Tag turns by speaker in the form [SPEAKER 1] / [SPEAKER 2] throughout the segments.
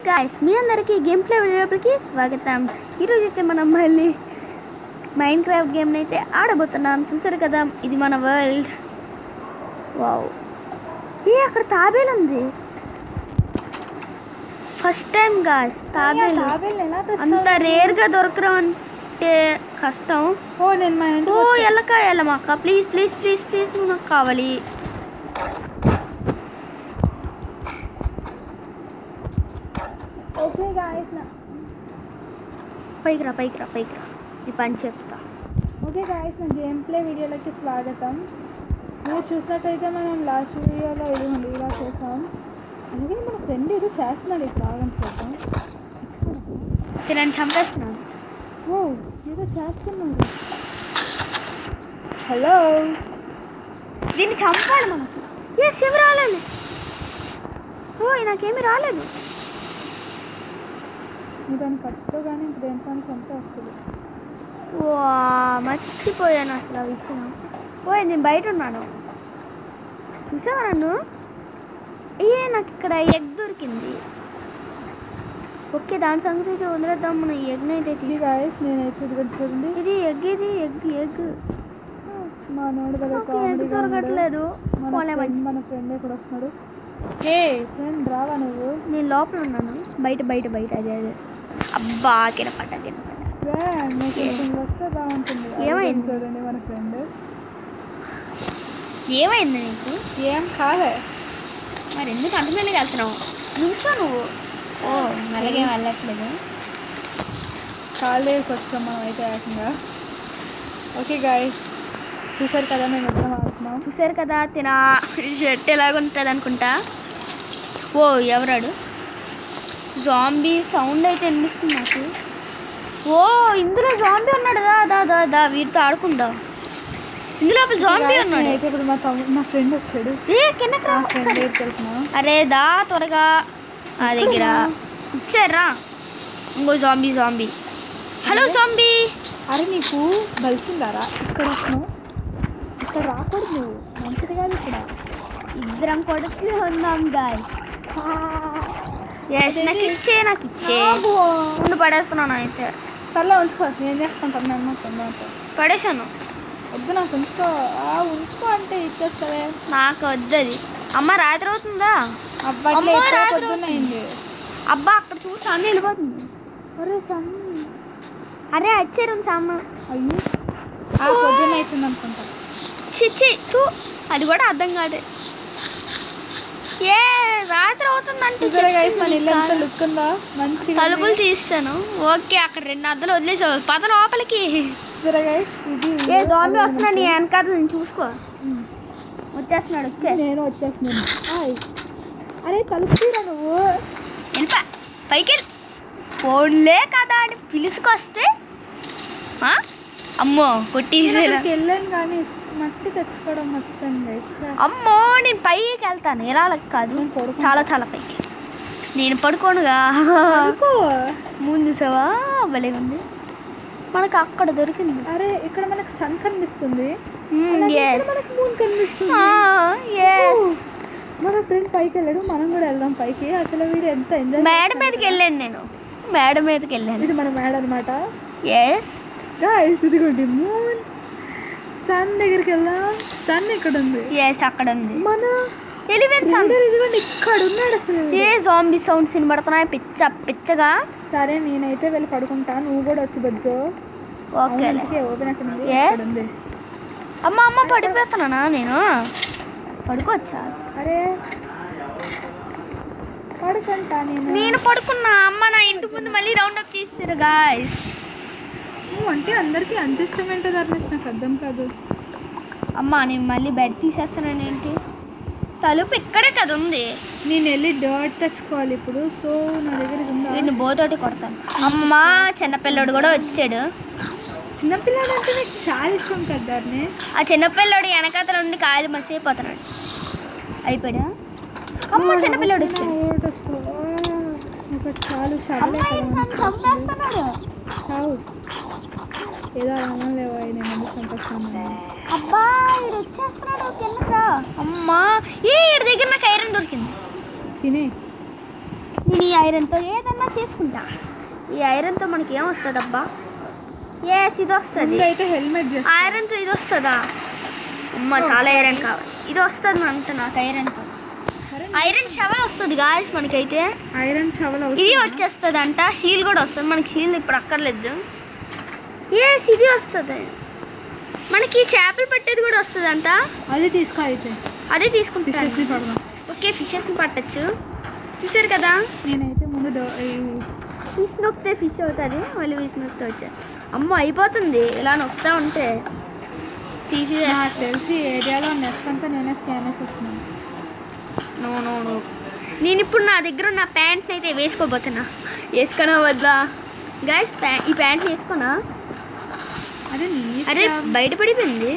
[SPEAKER 1] Guys మీ అందరికీ game play వీడియోకి స్వాగతం। ఈ రోజు అయితే మనం మళ్ళీ మైన్క్రాఫ్ట్ గేమ్ ని అయితే ఆడబోతున్నాం। చూసారు కదా ఇది మన వరల్డ్। వావ్ అక్కడ తాబేలు ఉంది। ఫస్ట్ టైం గాయ్స్ తాబేలు అంత రేర్ గా దొరకడం అంటే కష్టం। ఎల్లక ప్లీజ్ ప్లీజ్ ప్లీజ్ ప్లీజ్ నాకు కావాలి। ఓకే గాయ్స్ పైకి రా ఈ పని చెప్తా।
[SPEAKER 2] ఓకే గాయ్స్ నా గేమ్ ప్లే వీడియోలకి స్వాగతం। మీరు చూసినట్టయితే మనం లాస్ట్ వీడియోలో ఇలా చేసాం। అందుకే మన ఫ్రెండ్ ఏదో చేస్తున్నాడు ఈ ప్రాబ్లమ్ కోసం
[SPEAKER 1] నేను చంపేస్తున్నాను।
[SPEAKER 2] ఓ ఏదో చేస్తున్నాడు। హలో
[SPEAKER 1] దీన్ని చంపాలి మనకి। ఏమి రాలేదు। నాకేమీ రాలేదు।
[SPEAKER 2] దాన్ని పట్టుకోగానే ఇంక దేనికని చంపే వస్తుంది।
[SPEAKER 1] మర్చిపోయాను అసలు ఆ విషయం। నేను బయట ఉన్నాను చూసావా నన్ను? నాకు ఇక్కడ ఎగ్ దొరికింది। ఓకే దాని సంగతి అయితే వదిలేద్దాం। మన ఎగ్ని అయితే
[SPEAKER 2] గాయ్స్ నేనైతే చూడండి
[SPEAKER 1] ఇది ఎగ్ ఎగ్
[SPEAKER 2] మా నోడు కదా
[SPEAKER 1] దొరకట్లేదు।
[SPEAKER 2] మన ఫ్రెండ్ ఎక్కడ వస్తున్నాడు? ఫ్రెండ్ రావా నువ్వు?
[SPEAKER 1] నేను లోపల ఉన్నాను బయట అదే అబ్బా కినపడ్డా
[SPEAKER 2] వస్తే బాగుంటుంది।
[SPEAKER 1] ఏమైంది
[SPEAKER 2] చూడండి మన ఫ్రెండ్
[SPEAKER 1] ఏమైంది నీకు?
[SPEAKER 2] ఏం కాలే
[SPEAKER 1] మరి ఎందుకు అంత మెల్లగా వెళ్తున్నావు? నుంచో నువ్వు మెల్లగా వెళ్ళట్లేదు।
[SPEAKER 2] కాలేజీకి వచ్చాం మనం అయితే ఏకంగా। ఓకే గాయస్ చూసారు కదా మేము ఎక్కడ ఆడుతున్నాం।
[SPEAKER 1] చూసారు కదా తిన షర్ట్ ఎలాగుంటుంది అనుకుంటా। ఎవరాడు? జాంబీ సౌండ్ అయితే వినిపిస్తుంది నాకు। ఇందులో జాంబీ ఉన్నాడు। దా వీటితో ఆడుకుందాం। ఇందులో జాంబీ ఉన్నాడు।
[SPEAKER 2] అయితే ఇప్పుడు మా ఫ్రెండ్ వచ్చాడు।
[SPEAKER 1] అరే దా త్వరగా ఆ దగ్గర ఇచ్చారా? ఇంకో జాంబీ హలో జాంబీ।
[SPEAKER 2] అరే నీకు బలిసిందారా? ఇక్కడ వస్తున్నావు, ఇక్కడ రాకూడదు నువ్వు, మంచిది కాదు ఇక్కడ।
[SPEAKER 1] ఇద్దరం కొడుకులు ఉన్నాం గాయ్। నాకు ఇచ్చే ముందు పడేస్తున్నాను అయితే।
[SPEAKER 2] సర్లే ఉంచుకో, నేను చేసుకుంటాను।
[SPEAKER 1] పడేసాను।
[SPEAKER 2] వద్దు నాకు ఉంచుకో అంటే ఇచ్చేస్తావే।
[SPEAKER 1] నాకు వద్దది। అమ్మ రాత్రి అవుతుందా?
[SPEAKER 2] అయింది
[SPEAKER 1] అబ్బా అక్కడ చూసి అన్నీ వెళ్ళిపోతుంది। అరే వచ్చారు సామ్మ।
[SPEAKER 2] అయ్యో పొద్దున్న అవుతుంది అనుకుంటా।
[SPEAKER 1] చిచ్చి అది కూడా అర్థం కాదు। రాత్రి అవుతుందంటే
[SPEAKER 2] లుక్ ఉందా? మంచి
[SPEAKER 1] తలుపులు తీస్తాను। ఓకే అక్కడ 2 అద్దలు వదిలేసావు, పద లోపలికి। జాంబీ వస్తున్నా నీ వెనకాల నేను చూసుకో। వచ్చేస్తున్నాడు
[SPEAKER 2] నేను వచ్చేస్తున్నాను। అరే తలుపు తీరా నువ్వు,
[SPEAKER 1] వెళ్ళిపా పైకి ఫోన్లే కదా అని పిలుసుకొస్తే అమ్మో కొట్టేసాను।
[SPEAKER 2] వెళ్ళాను కానీ మట్టి తెచ్చుకోవడం మర్చిపోయింది।
[SPEAKER 1] అమ్మో నేను పైకి వెళ్తాను, ఎలా కాదు చాలా పైకి। నేను పడుకోనుగా ముందు సవా భలే ఉంది। మనకు అక్కడ దొరికింది।
[SPEAKER 2] అరే ఇక్కడ మనకు సన్ కనిపిస్తుంది,
[SPEAKER 1] మూన్ కనిపిస్తుంది।
[SPEAKER 2] మన ఫ్రెండ్ పైకి వెళ్ళాడు, మనం కూడా వెళ్దాం పైకి। అసలు వీడు ఎంత ఎంజాయ్।
[SPEAKER 1] మేడ మీదకి వెళ్ళాను నేను,
[SPEAKER 2] ఇది మన మేడ అనమాట। ఇదిగోండి మూన్, సన్ దగ్గరికి వెళ్దాం। సన్ ఎక్కడ ఉంది?
[SPEAKER 1] అక్కడ ఉంది
[SPEAKER 2] మన ఇదిగోండి ఇక్కడ ఉన్నాడు। అసలు
[SPEAKER 1] జాంబీ సౌండ్స్ వినబడుతున్నాయి పిచ్చగా।
[SPEAKER 2] సరే నేనైతే వెళ్ళి పడుకుంటా, నువ్వు కూడా వచ్చి బజ్జో। ఓపెన్ అక్కడ ఉంది।
[SPEAKER 1] అమ్మ పడిపోతున్నానా నేను? పడుకోవచ్చా?
[SPEAKER 2] అరే పడుకుంటా
[SPEAKER 1] నేను పడుకున్నా। అమ్మ నా ఇంటి ముందు మళ్ళీ రౌండ్ అప్ చేస్తారు గాయ్స్।
[SPEAKER 2] నువ్వు అంటే అందరికీ అంత ఇష్టం ఏంటో ధర్మేష్, నాకు అర్థం కాదు।
[SPEAKER 1] అమ్మ నేను మళ్ళీ బెడ్ తీసేస్తున్నాను ఏంటి? తలుపు ఇక్కడే కదా ఉంది,
[SPEAKER 2] నేను వెళ్ళి డర్ట్ తెచ్చుకోవాలి ఇప్పుడు। సో నా దగ్గర ఇది ఉందా?
[SPEAKER 1] వీడిని బోతోటి కొడతాను। అమ్మ చిన్నపిల్లోడు కూడా వచ్చాడు।
[SPEAKER 2] చిన్నపిల్లాడు అంటే నాకు చాలా ఇష్టం కదా ధర్మేష్।
[SPEAKER 1] ఆ చిన్నపిల్లోడు వెనకాతల ఉండి కాయలు మసిపోతున్నాడు। అయిపోయా? అమ్మ చిన్నపిల్లోడు వచ్చాడు।
[SPEAKER 2] ఏదో లేవా నేను ఎందుకు చంపేస్తాను?
[SPEAKER 1] అబ్బా ఇది వచ్చేస్తున్నాడు కిందకా। అమ్మా ఈడి దగ్గర నాకు ఐరన్ దొరికింది।
[SPEAKER 2] తినే
[SPEAKER 1] నేను ఈ ఐరన్తో ఏదన్నా చేసుకుంటా. ఈ ఐరన్తో మనకి ఏమొస్తుంది అబ్బా? ఇది వస్తుంది.
[SPEAKER 2] అయితే హెల్మెట్
[SPEAKER 1] ఐరన్తో ఇది వస్తుందా? అమ్మ చాలా ఐరన్ కావాలి. ఇది వస్తుంది అంత నాకు ఐరన్తో. ఐరన్ షవల్ వస్తుంది గాయస్ మనకైతే.
[SPEAKER 2] ఐరన్ షవల్
[SPEAKER 1] ఇది వచ్చేస్తుంది అంట. షీల్ కూడా వస్తుంది మనకి. షీల్ ఇప్పుడు అక్కర్లేదు. ఇది వస్తుంది మనకి. చేపలు పట్టేది కూడా వస్తుంది అంట.
[SPEAKER 2] అది తీసుకో. అయితే
[SPEAKER 1] అదే తీసుకుంటాను. ఓకే ఫిషెస్ని పట్టచ్చు. చూసారు కదా. నేనైతే ముందు ఫిష్ నొక్కితే ఫిష్ అవుతుంది. మళ్ళీ ఫిష్ నొక్కితే వచ్చా. అమ్మ అయిపోతుంది ఇలా నొక్కుతా ఉంటే. తీసి
[SPEAKER 2] నాకు తెలిసి ఏరియాలో నెక్స్ట్ నేనే స్కాన్ వేసేస్తున్నాను.
[SPEAKER 1] నో నేను ఇప్పుడు నా దగ్గర ఉన్న ప్యాంట్ని అయితే వేసుకోబోతున్నా. వేసుకున్నా వద్దా గాయస్? ఈ ప్యాంట్ వేసుకున్నా. అరే బయటపడిపోయింది.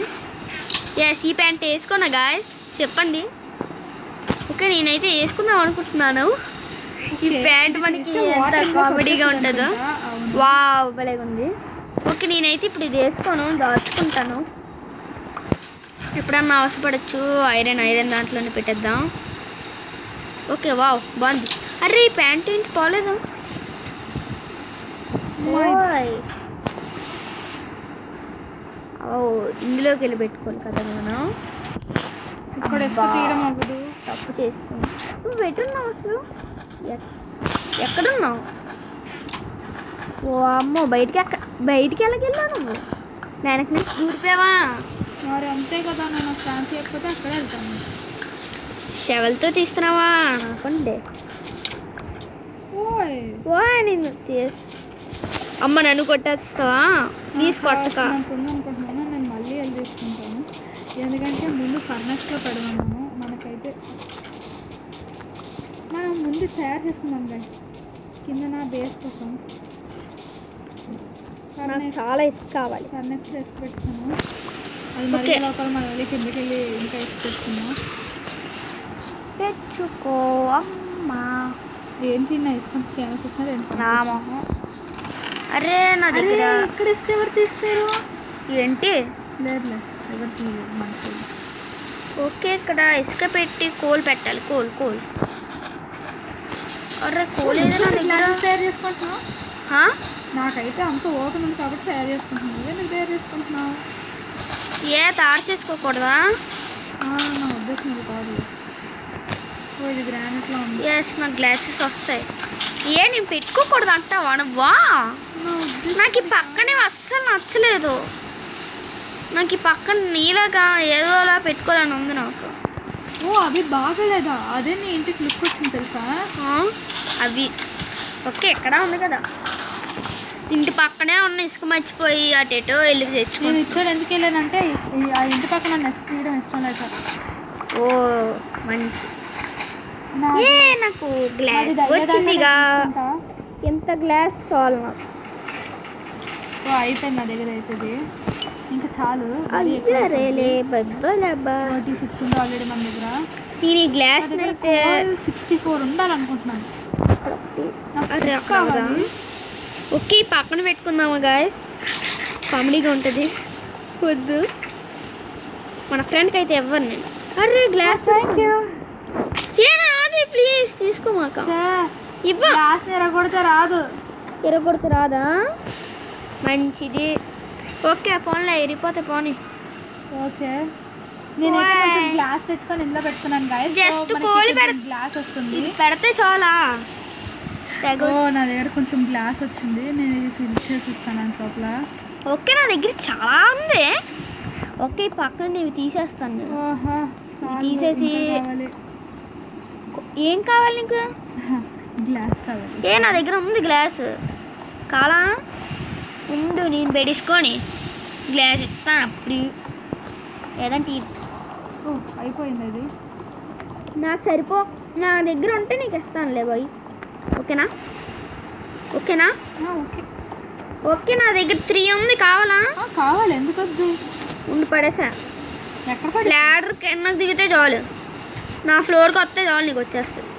[SPEAKER 1] ఈ ప్యాంట్ వేసుకున్నా గాయస్. చెప్పండి. ఓకే నేనైతే వేసుకుందాం అనుకుంటున్నాను. ఈ ప్యాంట్ మనకి ఎంత కామెడీగా ఉంటుందో. వావ్ భలేగా ఉంది. ఓకే నేనైతే ఇప్పుడు ఇది వేసుకోను, దాచుకుంటాను. ఎప్పుడన్నా అవసరపడచ్చు. ఐరన్ దాంట్లోనే పెట్టేద్దాం. ఓకే వావ్ బాగుంది. అరే ఈ ప్యాంట్ ఏంటి పోలేదు? ఇందులోకి వెళ్ళి పెట్టుకోవాలి కదా మనం.
[SPEAKER 2] ఇక్కడ తీయడం అవ్వదు.
[SPEAKER 1] తప్పు చేస్తాం. నువ్వు పెట్టున్నావు అసలు. ఎక్కడున్నావు? ఓ అమ్మో బయటికి ఎలాగెళ్ళావు నువ్వు? వెనక నుంచి దూరిపోయావా?
[SPEAKER 2] మరి అంతే కదా. నేను ఛాన్స్ చేయకపోతే అక్కడే వెళ్తాను.
[SPEAKER 1] షవల్తో తీస్తున్నావా? నాకుండే నేను అమ్మ నన్ను కొట్టేస్తావా? ప్లీజ్ కొట్టక.
[SPEAKER 2] అనుకుంటున్నాను నేను మళ్ళీ వెళ్ళి తీసుకుంటాను. ఎందుకంటే ముందు ఫర్నెక్స్లో పెడదాము. మనకైతే మనం ముందు తయారు చేసుకుందాం కదా కింద నా బేస్ కోసం.
[SPEAKER 1] చాలా ఇసుక కావాలి.
[SPEAKER 2] ఫర్నెక్స్లో ఇసుక పెట్టుకున్నాను. అది మళ్ళీ లోపల మనం వెళ్ళి కిందకి వెళ్ళి ఇంకా ఇసుక తెచ్చుకున్నాం.
[SPEAKER 1] తెచ్చుకో అమ్మా.
[SPEAKER 2] ఏంటి నా ఇసుక స్కానర్స్ వస్తున్నారు.
[SPEAKER 1] రామోహం. అరే నా దగ్గర
[SPEAKER 2] ఇక్కడ ఇసుక ఎవరు తీస్తారు?
[SPEAKER 1] ఏంటి?
[SPEAKER 2] లేదు ఎవరు తీయలేదు మనుషులు.
[SPEAKER 1] ఓకే ఇక్కడ ఇసుక పెట్టి కోల్ పెట్టాలి. కోల్ అరే కోల్ ఏదైనా
[SPEAKER 2] తయారు చేసుకుంటున్నావు? నాకైతే అంత ఓపెన్ ఉంది కాబట్టి తయారు చేసుకుంటున్నావు. ఎందుకు తయారు చేసుకుంటున్నావు?
[SPEAKER 1] తయారు చేసుకోకూడదా?
[SPEAKER 2] నా ఉద్దేశం ఇది కాదు. ఇది గ్రానైట్లో ఉంది.
[SPEAKER 1] నాకు గ్లాసెస్ వస్తాయి. నేను పెట్టుకోకూడదు అంటావా నువ్వా? నాకు ఈ పక్కనే అస్సలు నచ్చలేదు. నాకు ఈ పక్కన నీళ్ళగా ఏదో అలా పెట్టుకోవాలని ఉంది నాకు.
[SPEAKER 2] అవి బాగలేదా? అదే నీ ఇంటికి లుక్ వచ్చింది తెలుసా?
[SPEAKER 1] అవి ఓకే ఎక్కడ ఉంది కదా. ఇంటి పక్కనే ఉన్న ఇసుక మర్చిపోయి అటేటో వెళ్ళి తెచ్చుకో.
[SPEAKER 2] నేను ఇచ్చాడు ఎందుకు వెళ్ళానంటే ఆ ఇంటి పక్కన ఇసుక తీయడం ఇష్టం లేక.
[SPEAKER 1] మంచి నాకు గ్లాస్ వచ్చిందిగా. ఎంత గ్లాస్ చాలు నాకు.
[SPEAKER 2] అయిపోయింది నా దగ్గర అవుతుంది ఇంకా చాలు. 36 ఉంది ఆల్రెడీ మన దగ్గర.
[SPEAKER 1] నేను ఈ గ్లాస్ అయితే
[SPEAKER 2] 64 ఉండాలనుకుంటున్నాను.
[SPEAKER 1] ఓకే పక్కన పెట్టుకుందామా గాయస్? కామెడీగా ఉంటుంది. వద్దు మన ఫ్రెండ్కి అయితే ఇవ్వను నేను. అరే గ్లాస్ రాదు ప్లీజ్ తీసుకోమాక.
[SPEAKER 2] గ్లాస్ ఎరగొడితే
[SPEAKER 1] రాదా? మంచిది. ఓకే పోన్లే ఎరిపోతే పోనీ.
[SPEAKER 2] ఓకే నేను గ్లాస్ తెచ్చుకొని ఇంట్లో పెట్టుకున్నాను గాయస్.
[SPEAKER 1] జస్ట్ కోలి
[SPEAKER 2] గ్లాస్ వస్తుంది.
[SPEAKER 1] పెడితే చాలా.
[SPEAKER 2] నా దగ్గర కొంచెం గ్లాస్ వచ్చింది. నేను ఇది ఫిల్ చేసి ఇస్తాను లోపల.
[SPEAKER 1] ఓకే నా దగ్గర చాలా ఉంది. ఓకే ఈ పక్కన ఇవి తీసేస్తాను. తీసేసి ఏం కావాలి నీకు?
[SPEAKER 2] గ్లాస్ కావాలి.
[SPEAKER 1] నా దగ్గర ఉంది గ్లాస్. కాలా ముందు నేను పెట్టించుకొని గ్లాస్ ఇస్తాను అప్పుడు. ఏదంటే
[SPEAKER 2] అయిపోయింది అది.
[SPEAKER 1] నాకు నా దగ్గర ఉంటే నీకు ఇస్తానులే బాయ్. ఓకేనా?
[SPEAKER 2] ఓకే
[SPEAKER 1] ఓకే నా దగ్గర 3 ఉంది.
[SPEAKER 2] కావాలి ఎందుకు వద్దు?
[SPEAKER 1] ఉండి పడేసా. ల్యాడర్ కిందకి దిగితే చాలు. నా ఫ్లోర్కి వస్తే చాలు నీకు వచ్చేస్తుంది.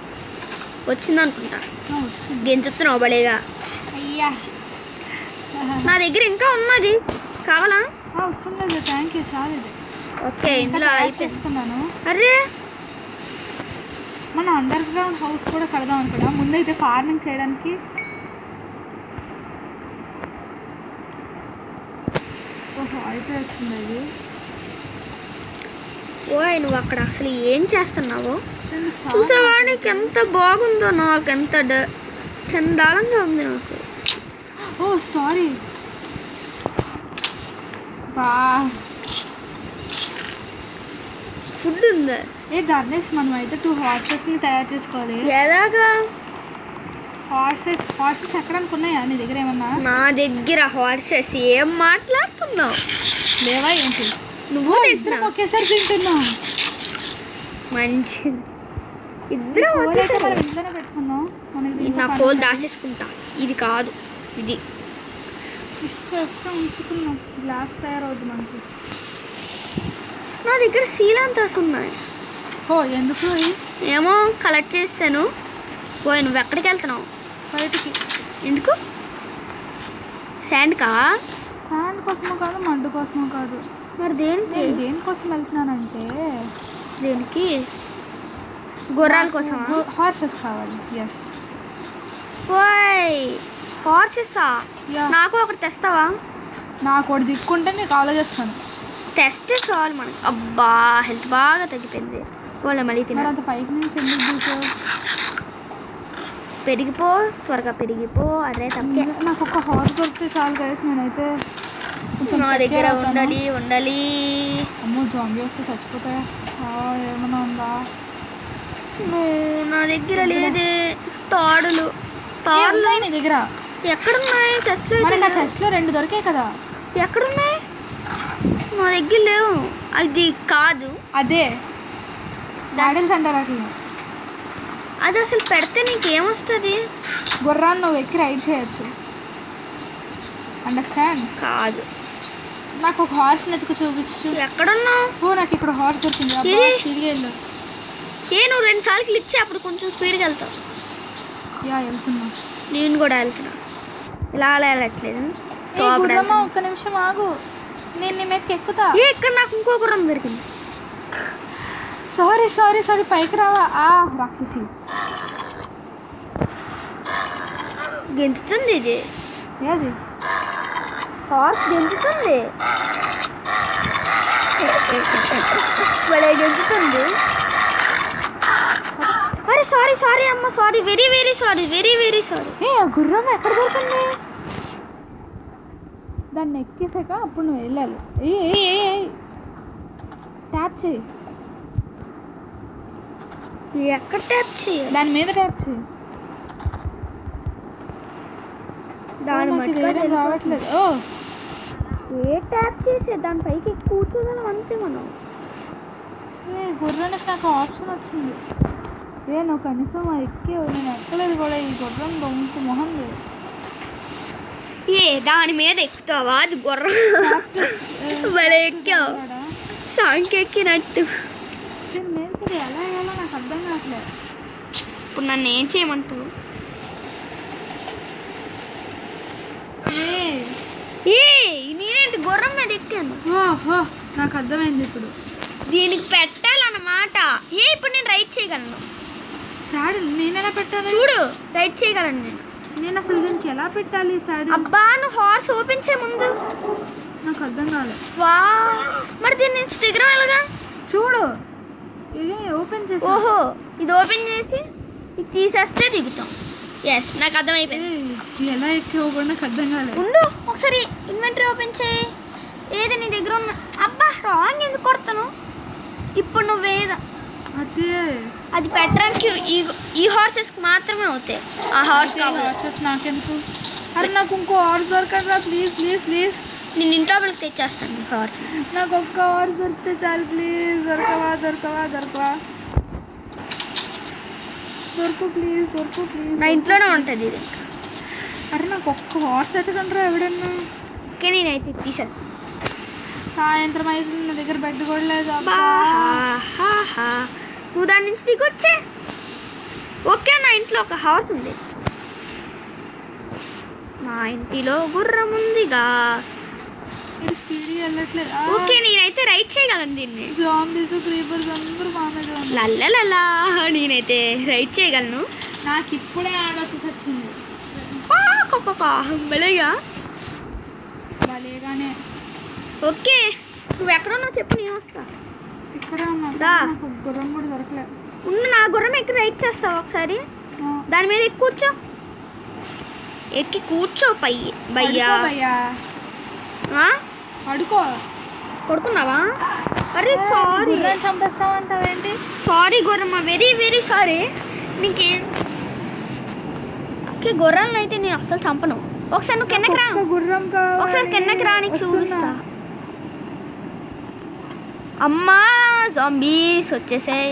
[SPEAKER 1] వచ్చింది అనుకుంటా. గెంచుతున్నావు బలేగా.
[SPEAKER 2] అయ్యా
[SPEAKER 1] నా దగ్గర ఇంకా ఉన్నది. కావాలా?
[SPEAKER 2] అవసరం లేదు థ్యాంక్ యూ చాలు.
[SPEAKER 1] ఓకే ఇందులో
[SPEAKER 2] చేసుకున్నాను.
[SPEAKER 1] అరే
[SPEAKER 2] మన అండర్ గ్రౌండ్ హౌస్ కూడా కడదాం అనుకున్నా. ముందైతే ఫార్మింగ్ చేయడానికి. ఓహో అయితే వచ్చింది ఇది.
[SPEAKER 1] ఓయ్ నువ్వు అక్కడ అసలు ఏం చేస్తున్నావు చూసావా? నీకు ఎంత బాగుందో, నాకు ఎంత చండాలంగా ఉంది నాకు.
[SPEAKER 2] ఓ సారీ బా.
[SPEAKER 1] ఫుడ్ ఉందా?
[SPEAKER 2] ఏ గర్నేష్ మనం అయితే 2 హార్సెస్ని తయారు చేసుకోవాలి.
[SPEAKER 1] ఎలాగా?
[SPEAKER 2] హార్సెస్ ఎక్కడ అనుకున్నాయా నీ దగ్గర ఏమన్నా?
[SPEAKER 1] నా దగ్గర హార్సెస్ ఏం మాట్లాడుతున్నావు?
[SPEAKER 2] లేవా ఏంటి?
[SPEAKER 1] నువ్వు
[SPEAKER 2] ఇద్దరం ఒకేసారి తింటున్నాం.
[SPEAKER 1] మంచిది, ఇద్దరం
[SPEAKER 2] ఇంట్లోనే పెట్టుకున్నాం.
[SPEAKER 1] నా కోల్ దాసేసుకుంటా. ఇది కాదు, ఇది
[SPEAKER 2] ఇసుక ఉంచుకున్నాం. గ్లాస్ తయారవుద్ది మనకి.
[SPEAKER 1] నా దగ్గర సీలాంతాస్ ఉన్నాయి.
[SPEAKER 2] ఓ ఎందుకు?
[SPEAKER 1] ఏమో కలెక్ట్ చేస్తాను. ఓయ్ నువ్వు ఎక్కడికి వెళ్తున్నావు?
[SPEAKER 2] బయటికి.
[SPEAKER 1] ఎందుకు? శాండ్కా?
[SPEAKER 2] శాండ్ కోసమో కాదు, మడ్డు కోసమో కాదు.
[SPEAKER 1] మరి దేనికి?
[SPEAKER 2] దేనికోసం వెళ్తున్నానంటే
[SPEAKER 1] దేనికి? గుర్రాల కోసం.
[SPEAKER 2] హార్సెస్ కావాలి. ఎస్.
[SPEAKER 1] ఓయ్ హార్సెసా?
[SPEAKER 2] యా.
[SPEAKER 1] నాకు ఒకటి తెస్తావా?
[SPEAKER 2] నాకు ఒకటి దిక్కుంటే నీకు ఆలోచిస్తాను.
[SPEAKER 1] తెస్తే చాలు మనకి. అబ్బా హెల్త్ బాగా తగ్గిపోయింది. వాళ్ళ మళ్ళీ తిన.
[SPEAKER 2] అంత పైకి నుంచి ఎందుకు దిగుతావు?
[SPEAKER 1] పెరిగిపో, త్వరగా పెరిగిపో. అరే తప్పే.
[SPEAKER 2] నాకు ఒక హార్స్ దొరికితే చాలు గైస్. నేనైతే
[SPEAKER 1] నా దగ్గర ఉండాలి.
[SPEAKER 2] అమ్మో జాంబీ వస్తే చచ్చిపోతాయా? ఏమన్నా ఉందా?
[SPEAKER 1] నా దగ్గర లేదే. తాడులు
[SPEAKER 2] నీ దగ్గర
[SPEAKER 1] ఎక్కడున్నాయి? చెస్ట్లో.
[SPEAKER 2] చెస్ట్లో 2 దొరికాయి కదా.
[SPEAKER 1] ఎక్కడున్నాయి? నా దగ్గర లేవు. అది కాదు,
[SPEAKER 2] అదే సాడిల్స్ అంటారు అట్లా.
[SPEAKER 1] అది అసలు పెడితే నీకేమొస్తుంది?
[SPEAKER 2] గుర్రాన్ని నువ్వు ఎక్కి రైడ్ చేయొచ్చు. అండర్స్టాండ్?
[SPEAKER 1] కాదు,
[SPEAKER 2] నాకు ఒక హార్స్ ఎత్తుకు చూపించు.
[SPEAKER 1] ఎక్కడున్నావు?
[SPEAKER 2] ఓ నాకు ఇక్కడ హార్స్ దొరికింది. స్పీడ్గా వెళ్ళు.
[SPEAKER 1] నువ్వు 2 సార్లు క్లిక్ చేయి, అప్పుడు కొంచెం స్పీడ్గా వెళ్తావు.
[SPEAKER 2] యా వెళ్తున్నా.
[SPEAKER 1] నేను కూడా వెళ్తున్నా. ఇలా వెళ్ళట్లేదు.
[SPEAKER 2] ఒక్క నిమిషం ఆగు, నేను నీ మీదకి ఎక్కుతా.
[SPEAKER 1] ఇక్కడ నాకు ఇంకో గుర్రం దొరికింది.
[SPEAKER 2] సారీ పైకి రావా? రాక్షసి
[SPEAKER 1] గెంతుతుంది. ఇది
[SPEAKER 2] ఏది?
[SPEAKER 1] హార్స్ గెంతుతుంది. భలే గెంతుతుంది. అరే సారీ అమ్మ, సారీ, వెరీ సారీ.
[SPEAKER 2] ఆ గుర్రం ఎక్కడ దొరికింది? దాన్ని ఎక్కేసాక అప్పుడు నువ్వు వెళ్ళాలి. ట్యాప్ చేయి.
[SPEAKER 1] ఎక్కడ ట్యాప్ చేయి?
[SPEAKER 2] దాని మీద ట్యాప్ చేయి.
[SPEAKER 1] దాని మధ్య
[SPEAKER 2] రావట్లేదు.
[SPEAKER 1] ట్యాప్ చేసే దాని పైకి కూర్చోగలం అంతే మనం.
[SPEAKER 2] గుర్రానికి నాకు ఆప్షన్ వచ్చింది. నువ్వు కనీసం ఎక్కేవు. నేను ఎక్కలేదు కూడా. ఈ గుర్రం దొంగ మొహం లేదు.
[SPEAKER 1] దాని మీద ఎక్కుతావా? అది గుర్రం భలే ఎక్కావు, సాంకెక్కినట్టు.
[SPEAKER 2] ఎలా నాకు అర్థం కావట్లేదు.
[SPEAKER 1] ఇప్పుడు నన్ను ఏం చేయమంటావు? నేనేంటి గుర్రం మీద ఎక్కాను?
[SPEAKER 2] నాకు అర్థమైంది ఇప్పుడు.
[SPEAKER 1] దీనికి పెట్టాలన్నమాట. ఇప్పుడు నేను రైడ్ చేయగలను.
[SPEAKER 2] సాడిల్ నేను ఎలా పెట్టాలి?
[SPEAKER 1] చూడు, రైడ్ చేయగలను
[SPEAKER 2] నేను అసలు దీనికి ఎలా పెట్టాలి సాడిల్?
[SPEAKER 1] అబ్బా నువ్వు హార్స్ ఓపెన్ చేయ ముందు.
[SPEAKER 2] నాకు అర్థం కాలేదు.
[SPEAKER 1] మరి దీని నుంచి దిగరం ఎలాగా?
[SPEAKER 2] చూడు, ఇది ఓపెన్ చేసి.
[SPEAKER 1] ఓహో, ఇది ఓపెన్ చేసి ఇది తీసేస్తే దిగుతాం. ఎస్, నాకు అర్థమైపోయింది.
[SPEAKER 2] ఎలా ఎక్కేవో కూడా నాకు అర్థం కాలేదు.
[SPEAKER 1] ఉండు, ఒకసారి ఇన్వెంటరీ ఓపెన్ చేయి. ఏది నీ దగ్గర ఉన్న? అబ్బా రాంగ్ ఎందుకు కొడతాను? ఇప్పుడు నువ్వేదా
[SPEAKER 2] అదే
[SPEAKER 1] అది పెట్టడానికి ఈ హార్సెస్కి మాత్రమే అవుతాయి. ఆ హార్స్
[SPEAKER 2] హార్సెస్ నాకెందుకు? అరే నాకు ఇంకో హార్స్ దొరకదా? ప్లీజ్
[SPEAKER 1] నేను ఇంట్లో వాళ్ళకి తెచ్చేస్తాను హార్స్.
[SPEAKER 2] నాకు ఒక్క హార్స్ దొరికితే చాలు ప్లీజ్. దొరకవా? దొరుకు ప్లీజ్.
[SPEAKER 1] నా ఇంట్లోనే ఉంటుంది ఇది.
[SPEAKER 2] అరే నాకు ఒక్క హార్స్ ఎత్తకంటారా ఎవడన్నా?
[SPEAKER 1] ఓకే, నేనైతే తీసేస్తాను.
[SPEAKER 2] సాయంత్రం అయితే నా దగ్గర బెడ్ కూడా లేదు.
[SPEAKER 1] నువ్వు దాని నుంచి దిగొచ్చే. ఓకే, నా ఇంట్లో ఒక హార్స్ ఉంది. నా ఇంటిలో గుర్రం ఉందిగా.
[SPEAKER 2] ఇది స్పీడ్ వెళ్ళట్లేదు.
[SPEAKER 1] ఓకే నేనైతే రైట్ చేయగలను దీన్ని.
[SPEAKER 2] జాంబీస్ క్రీపర్స్ అందరూ మామూలుగా
[SPEAKER 1] లల్లలలా నేనైతే రైట్ చేయగలను.
[SPEAKER 2] నాకు ఇప్పుడే ఆడొచ్చేసి వచ్చింది
[SPEAKER 1] భలేగా
[SPEAKER 2] భలేగానే.
[SPEAKER 1] ఓకే నువ్వు ఎక్కడున్నావు చెప్పు నేను వస్తా.
[SPEAKER 2] ఇక్కడే ఉన్నా.
[SPEAKER 1] దా.
[SPEAKER 2] నాకు గుర్రం కూడా దొరకలేదు.
[SPEAKER 1] ఉన్న నా గుర్రం ఎక్కి రైట్ చేస్తావు ఒకసారి. దాని మీద ఎక్కి కూర్చో. ఎక్కి కూర్చో భయ్యా.
[SPEAKER 2] అడుకో
[SPEAKER 1] పడుకున్నావా? అరే సారీ
[SPEAKER 2] చంపేస్తావంటావేంటి?
[SPEAKER 1] సారీ గుర్రమ్మ, వెరీ వెరీ సారీ. నీకేం ఓకే గుర్రాలను అయితే నేను అస్సలు చంపను. ఒకసారి నువ్వు కిందకి రా.
[SPEAKER 2] గుర్రం
[SPEAKER 1] ఒకసారి కిందకి రా నీకు చూపిస్తా. అమ్మా జాంబీస్ వచ్చేసాయి.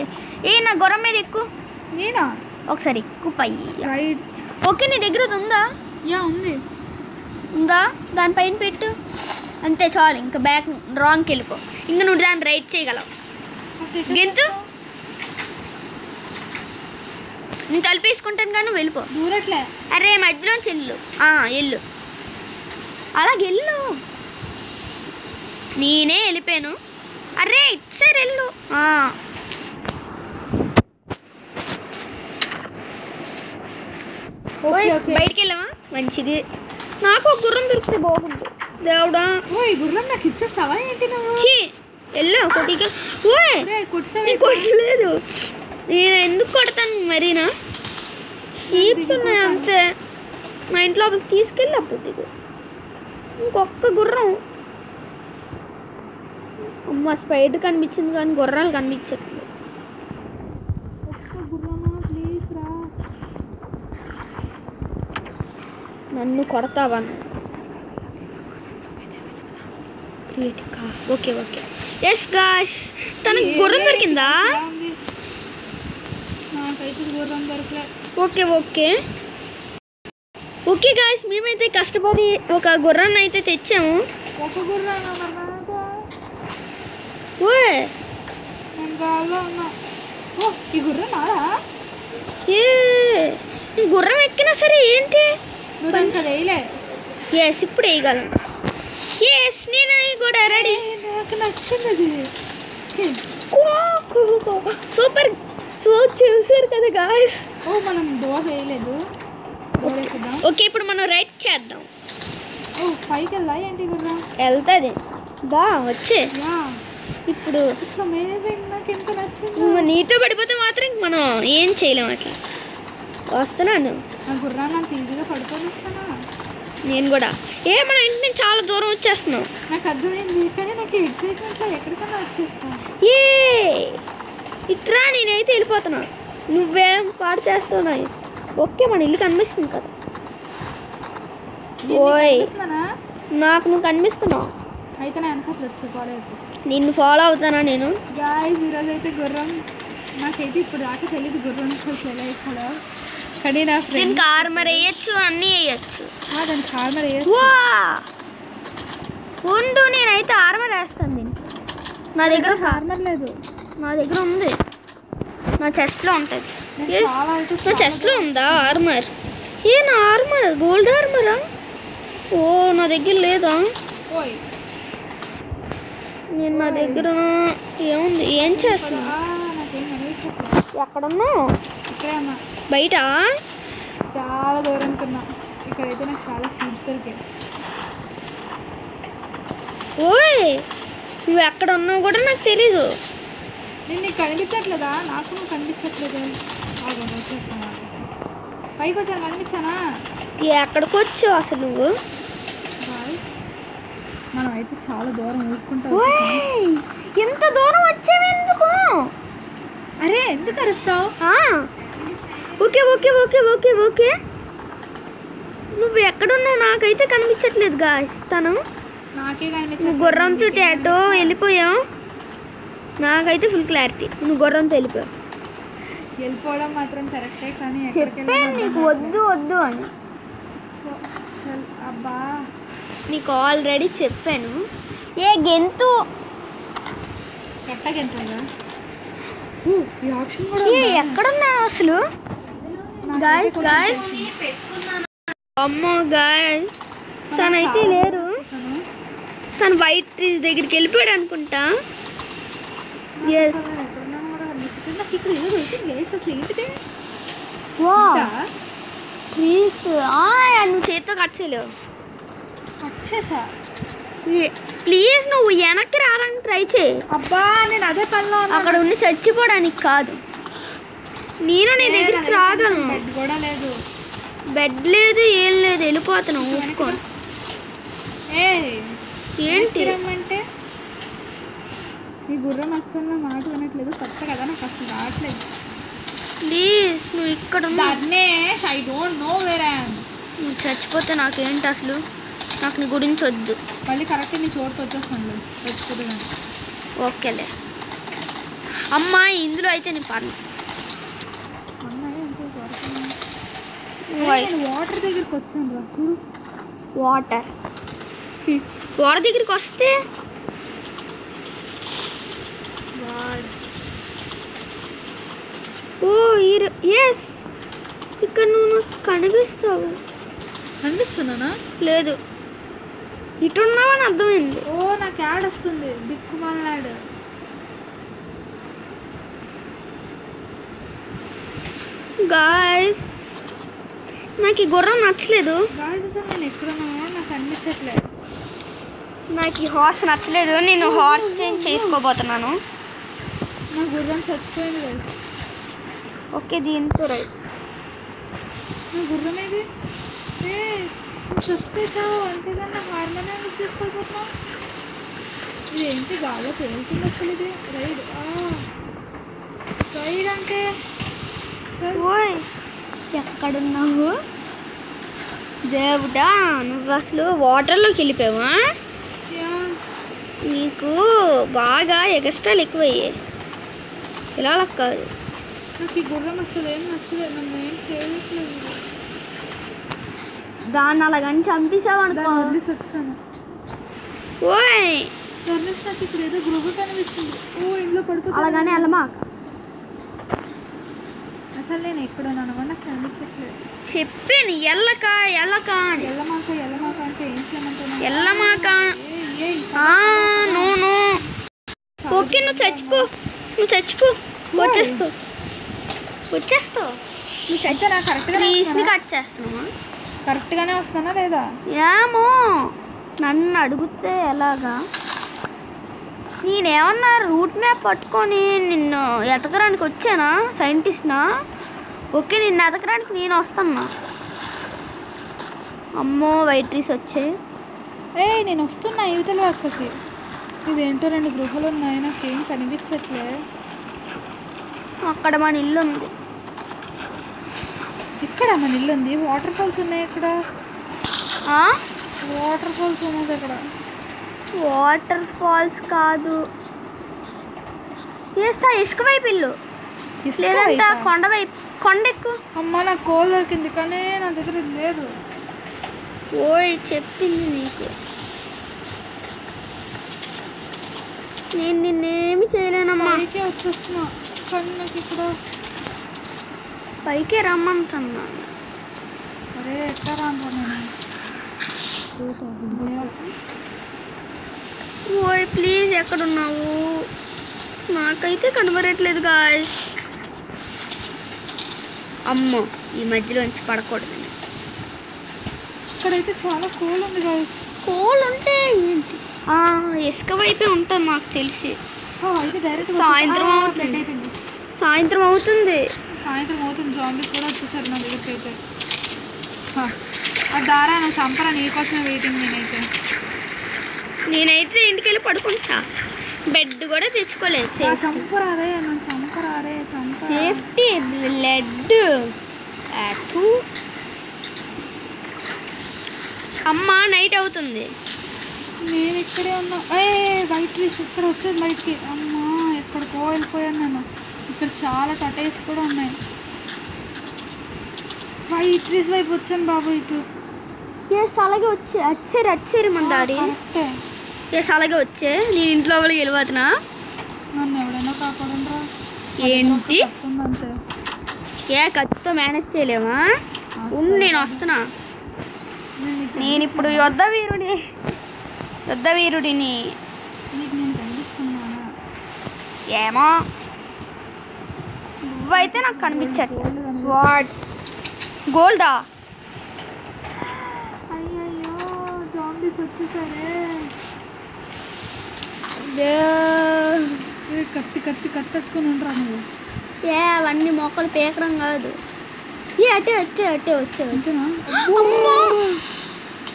[SPEAKER 1] నా గుర్రం మీద ఎక్కు.
[SPEAKER 2] నేనా?
[SPEAKER 1] ఒకసారి ఎక్కు
[SPEAKER 2] రైట్.
[SPEAKER 1] ఓకే నీ దగ్గర అది ఉందా?
[SPEAKER 2] ఉంది.
[SPEAKER 1] ఉందా? దానిపైన పెట్టు అంతే చాలు. ఇంకా బ్యాక్ రాంగ్కి వెళ్ళిపో. ఇంకా నువ్వు దాన్ని రైట్ చేయగలవు. గెంతు నేను తలుపేసుకుంటాను కానీ నువ్వు వెళ్ళిపో.
[SPEAKER 2] దూరట్లే.
[SPEAKER 1] అరే మధ్యలోంచి వెళ్ళు. వెళ్ళు అలాగే వెళ్ళు. నేనే వెళ్ళిపోయాను. అరే ఇటు సైడ్ వెళ్ళు. బయటికి వెళ్ళావా? మంచిది. నాకు ఒక గుర్రం దొరికితే బాగుంది. దేవుడా
[SPEAKER 2] ఈ గుర్రం నాకు ఇచ్చేస్తావా ఏంటి?
[SPEAKER 1] వెళ్ళా కొట్టిగా. కొట్టలేదు. నేను ఎందుకు కొడతాను మరీనా? షీప్స్ ఉన్నాయి అంతే. మా ఇంట్లో తీసుకెళ్ళి అప్పుడు ఇంకొక్క గుర్రం. అమ్మ స్పైడర్ కనిపించింది కానీ గుర్రాలు కనిపించట్లేదు. నన్ను కొడతావా? ఓకే ఓకే ఎస్ గాయ్స్ తనకు గుర్రం దొరికిందా?
[SPEAKER 2] నాకైతే గుర్రం దొరకలేదు.
[SPEAKER 1] ఓకే ఓకే ఓకే గాయ్స్ మేమైతే కష్టపడి ఒక గుర్రాన్ని అయితే తెచ్చాము.
[SPEAKER 2] ఒక గుర్రం ఈ గుర్రం నారా?
[SPEAKER 1] నీ గుర్రం ఎక్కినా సరే ఏంటి ఎస్ ఇప్పుడు వేయగలను. ఎస్ నేను కూడా రెడీ.
[SPEAKER 2] నాకు నచ్చింది.
[SPEAKER 1] సూపర్ చూసారు కదా గాయ్స్.
[SPEAKER 2] మనం డోర్ వేయలేదు.
[SPEAKER 1] ఓకే ఇప్పుడు మనం రైట్ చేద్దాం.
[SPEAKER 2] పైకి వెళ్ళా ఏంటి గుర్రం?
[SPEAKER 1] వెళ్తుంది దా వచ్చే. ఇప్పుడు
[SPEAKER 2] నాకు ఎంత నచ్చింది.
[SPEAKER 1] నీతో పడిపోతే మాత్రం మనం ఏం చేయలేము. అట్లా వస్తున్నాను.
[SPEAKER 2] ఆ గుర్రాన్ని అంత ఈజీగా పడిపోయిస్తానా?
[SPEAKER 1] నేను కూడా మన ఇంటి నుంచి చాలా దూరం వచ్చేస్తున్నాం.
[SPEAKER 2] నాకు అర్థమైంది కానీ నాకు ఎగ్జైట్మెంట్లో ఎక్కడికన్నా వచ్చేస్తాను.
[SPEAKER 1] ఇట్రా నేనైతే వెళ్ళిపోతున్నా. నువ్వేం పాడు చేస్తున్నావు. ఓకే మన ఇల్లు కనిపిస్తుంది కదా. ఓయ్ నాకు నువ్వు కనిపిస్తున్నావు.
[SPEAKER 2] అయితే నా వెనకాల వచ్చేపోలేదు.
[SPEAKER 1] నిన్ను ఫాలో అవుతానా నేను?
[SPEAKER 2] గాయ్స్ ఈరోజు అయితే గుర్రం నాకైతే ఇప్పుడు దాకా తెలియదు గుర్రం ఎలా ఎక్కాలో. కానీ నా ఫ్రెండ్
[SPEAKER 1] ఆర్మర్ వేయచ్చు అన్నీ వేయచ్చు.
[SPEAKER 2] దానికి ఆర్మర్ వేయచ్చు.
[SPEAKER 1] ఉండు నేనైతే ఆర్మర్ వేస్తాను. దీనికి నా దగ్గర
[SPEAKER 2] ఆర్మర్ లేదు.
[SPEAKER 1] నా దగ్గర ఉంది. నా చెస్ట్లో ఉంటుంది. నా చెస్ట్లో ఉందా ఆర్మర్? నా ఆర్మర్ గోల్డ్ ఆర్మరా? నా దగ్గర లేదా? నేను నా దగ్గర ఏముంది? ఏం చేస్తున్నా? ఎక్కడున్నావు? బయట
[SPEAKER 2] చాలా దూరం తిన్నా. ఇక్కడైతే నాకు చాలా షీప్స్ దొరికాయి.
[SPEAKER 1] నువ్వు ఎక్కడ ఉన్నావు కూడా నాకు తెలీదు.
[SPEAKER 2] నేను నీకు కనిపించట్లేదా? నాకు నువ్వు కనిపించట్లేదు. పైకి వచ్చాను కనిపించానా?
[SPEAKER 1] ఎక్కడికి వచ్చావు అసలు నువ్వు?
[SPEAKER 2] మనం అయితే చాలా దూరం ఊరుకుంటాం.
[SPEAKER 1] ఎంత దూరం వచ్చావెందుకు?
[SPEAKER 2] అరే ఎందుకు అరుస్తావు?
[SPEAKER 1] Okay okay okay okay okay నువ్వు ఎక్కడున్నావు? నాకైతే కనిపించట్లేదు గాయ్స్. తను
[SPEAKER 2] నాకే కనిపించట్లేదు.
[SPEAKER 1] గుర్రంతో అటో వెళ్ళిపోయావు. నాకైతే ఫుల్ క్లారిటీ. నువ్వు గుర్రంతో వెళ్ళిపోయావు.
[SPEAKER 2] వెళ్ళిపోవడం మాత్రం కరెక్టే కానీ
[SPEAKER 1] చెప్పాను నీకు వద్దు వద్దు అని.
[SPEAKER 2] అబ్బా
[SPEAKER 1] నీకు ఆల్రెడీ చెప్పాను. గెంతు ఎక్కడున్నావు అసలు? గాయ్స్ గాయ్స్ అమ్మో గాయ్స్ తనైతే లేరు. తను వైట్ ట్రీస్ దగ్గరికి వెళ్ళిపోయాడు అనుకుంటా. ఎస్ ట్రీస్ నువ్వు చేతితో కట్ చేయలేవు.
[SPEAKER 2] వచ్చేసా
[SPEAKER 1] ప్లీజ్ నువ్వు వెనక్కి రావడానికి ట్రై చేయి.
[SPEAKER 2] అబ్బా నేను అదే పనిలో
[SPEAKER 1] అక్కడ ఉండి చచ్చిపోవడానికి కాదు. నేను నీ దగ్గరికి రాగలను.
[SPEAKER 2] బెడ్ కూడా లేదు.
[SPEAKER 1] బెడ్ లేదు ఏం లేదు, వెళ్ళిపోతున్నావు. ఒప్పుకోండి. ఏంటి
[SPEAKER 2] రమ్మంటే ఈ గుర్రం అస్సలు నా మాట వినట్లేదు. కొత్త కదా, నాకు అసలు రావట్లేదు.
[SPEAKER 1] ప్లీజ్ నువ్వు ఇక్కడ
[SPEAKER 2] I don't know where I am.
[SPEAKER 1] నువ్వు చచ్చిపోతే నాకేంటి అసలు, నాకు నీ గురించి వద్దు.
[SPEAKER 2] మళ్ళీ కరెక్ట్ నీ చోటుకి వచ్చేస్తాను చచ్చిపోతుంది.
[SPEAKER 1] ఓకేలే అమ్మా, ఇందులో అయితే నేను పడను.
[SPEAKER 2] వాటర్ దగ్గరికి వచ్చాను రా, చూడు.
[SPEAKER 1] వాటర్ దగ్గరికి వస్తే ఓ ఎస్, ఇక్కడ నువ్వు నాకు కనిపిస్తావు.
[SPEAKER 2] కనిపిస్తున్నానా?
[SPEAKER 1] లేదు, ఇటున్నావని అర్థమైంది.
[SPEAKER 2] ఓ నాకు యాడ్ వస్తుంది, దిక్కుమాల యాడ్.
[SPEAKER 1] గాయ్స్ నాకు ఈ గుర్రం నచ్చలేదు.
[SPEAKER 2] నేను ఎక్కడున్నా నాకు అనిపించట్లేదు.
[SPEAKER 1] నాకు ఈ హార్స్ నచ్చలేదు. నేను హార్స్ చేంజ్ చేసుకోబోతున్నాను.
[SPEAKER 2] నా గుర్రం చచ్చిపోయింది కదా.
[SPEAKER 1] ఓకే దీంతో రైట్.
[SPEAKER 2] నా గుర్రం ఏది? చూస్తేసావు అంతేగాని హార్మోన్ ఎందుకు తీసుకోకపోతున్నావు? ఇది ఏంటి గాలో తేలుతుంది అసలు. ఇది రైడ్ రైడ్ అంటే
[SPEAKER 1] ఓయ్ ఎక్కడున్నావు దేవుడా? నువ్వు అసలు వాటర్లోకి వెళ్ళిపోయావా? నీకు బాగా ఎగస్ట్రాలు ఎక్కువయ్యాయి. ఇలా కాదు.
[SPEAKER 2] నాకు ఈ గుర్రం అసలు ఏం నచ్చలేదు. నన్ను ఏం చేయట్లేదు.
[SPEAKER 1] దాన్ని అలాగని చంపేసావు అనుకో.
[SPEAKER 2] వచ్చాను.
[SPEAKER 1] ఓయ్
[SPEAKER 2] ధర్మేష్, నాకు ఇక్కడ ఏదో గృహ కనిపించింది. ఓ ఇంట్లో పడుకో.
[SPEAKER 1] అలాగని వెళ్ళమా?
[SPEAKER 2] అసలు నేను ఎక్కడున్నాను నాకు కనిపించట్లేదు.
[SPEAKER 1] చెప్పాను ఎల్లక ఎల్లక అని.
[SPEAKER 2] ఎల్లమాక అంటే ఏం చేయమంటున్నావు?
[SPEAKER 1] ఎల్లమాక నువ్వు ఓకే, నువ్వు చచ్చిపో. వచ్చేస్తావు. నువ్వు చచ్చా ట్రీస్ని కట్ చేస్తున్నావా?
[SPEAKER 2] కరెక్ట్గానే వస్తానా లేదా?
[SPEAKER 1] ఏమో నన్ను అడిగితే ఎలాగా? నేనేమన్నా రూట్ మ్యాప్ పట్టుకొని నిన్ను ఎతకడానికి వచ్చానా? సైంటిస్ట్నా? ఓకే, నిన్ను ఎతకడానికి నేను వస్తున్నా. అమ్మో వైట్ ట్రీస్ వచ్చాయి.
[SPEAKER 2] నేను వస్తున్నా యువతల పక్కకి. ఇదేంటో 2 గృహాలు ఉన్నాయి, నాకేం కనిపించట్లే.
[SPEAKER 1] అక్కడ మన ఇల్లు ఉంది.
[SPEAKER 2] ఇక్కడ మన ఇల్లు ఉంది. వాటర్ ఫాల్స్ ఉన్నాయి ఇక్కడ. వాటర్ ఫాల్స్ ఉన్నది అక్కడ.
[SPEAKER 1] వాటర్ ఫాల్స్ కాదు, ఇసుక వైపు ఇల్లు, లేదంటే కొండ వైపు. కొండ ఎక్కువ.
[SPEAKER 2] అమ్మ నాకు కోల్ దొరికింది కానీ నా దగ్గర ఇది లేదు.
[SPEAKER 1] ఓయ్ చెప్పింది నీకు. నేను నిన్నేమి చేయలేనమ్మా.
[SPEAKER 2] పైకే వచ్చేస్తున్నా కానీ నాకు ఇక్కడ
[SPEAKER 1] పైకే రమ్మంటున్నా.
[SPEAKER 2] అరే ఎట్లా రాను నేను?
[SPEAKER 1] ఓయ్ ప్లీజ్ ఎక్కడున్నావు? నాకైతే కనబడట్లేదు గాయ్స్. అమ్మో ఈ మధ్యలోంచి పడకూడదు.
[SPEAKER 2] ఇక్కడైతే చాలా కోల్ ఉంది గాయ్స్.
[SPEAKER 1] కోల్ ఉంటే ఏంటి? ఇసుక వైపే ఉంటాను నాకు తెలిసి. సాయంత్రం అవుతుంది. సాయంత్రం అవుతుంది.
[SPEAKER 2] జాంబీస్ కూడా వచ్చేసారు నా దగ్గరికి అయితే. ఆ దారా నా చంపరా, నీకోసమే వెయిటింగ్.
[SPEAKER 1] నేనైతే ఇంటికి వెళ్ళి పడుకుంటా. బెడ్ కూడా తెచ్చుకోలేదు.
[SPEAKER 2] చంపరారే
[SPEAKER 1] సేఫ్టీ బ్లడ్. అమ్మ నైట్ అవుతుంది.
[SPEAKER 2] నేను ఇక్కడే ఉన్నా. వైట్ ట్రీస్ ఇక్కడ వచ్చేది బయటికి. అమ్మా ఎక్కడికో వెళ్ళిపోయాను నేను. ఇక్కడ చాలా టటేస్ కూడా ఉన్నాయి. వైట్ ట్రీస్ వైపు వచ్చాను బాబు. ఇటు
[SPEAKER 1] అలాగే వచ్చారు మన దారి. అలాగే వచ్చే నేను ఇంట్లో వాళ్ళకి వెళ్ళిపోతున్నా.
[SPEAKER 2] నన్ను ఎవడైనా కాపాడంరా.
[SPEAKER 1] ఏంటి కత్తితో మేనేజ్ చేయలేమా? నేను వస్తున్నా. నేను ఇప్పుడు యుద్ధ వీరుని. యుద్ధ వీరుడిని.
[SPEAKER 2] నీకు నేను కనిపిస్తున్నానా?
[SPEAKER 1] ఏమో నువ్వైతే నాకు కనిపించట్లేదు. వాట్ గోల్డా?
[SPEAKER 2] అయ్యయ్యో జాంబీస్ వచ్చేసరే. కత్తి కట్టేసుకొని ఉంటారా నువ్వు?
[SPEAKER 1] అవన్నీ మొక్కలు పీకడం కాదు. అట్టే వచ్చే
[SPEAKER 2] అంతేనా?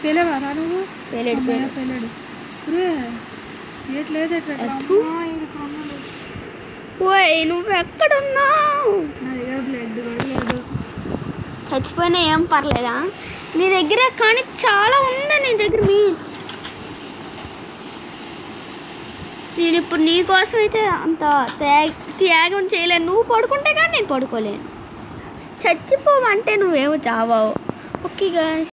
[SPEAKER 2] పేలేవారా నువ్వు? పేలాడు
[SPEAKER 1] ఓయ్ నువ్వు ఎక్కడున్నావు?
[SPEAKER 2] నా దగ్గర బ్లడ్ కూడా లేదు.
[SPEAKER 1] చచ్చిపోయినా ఏం పర్లేదా నీ దగ్గర? కానీ చాలా ఉంది నీ దగ్గర. నేను ఇప్పుడు నీ కోసం అయితే అంత త్యాగం చేయలేను. నువ్వు పడుకుంటే కానీ నేను పడుకోలేను. చచ్చిపోవంటే నువ్వేమో చావావు. Okay guys.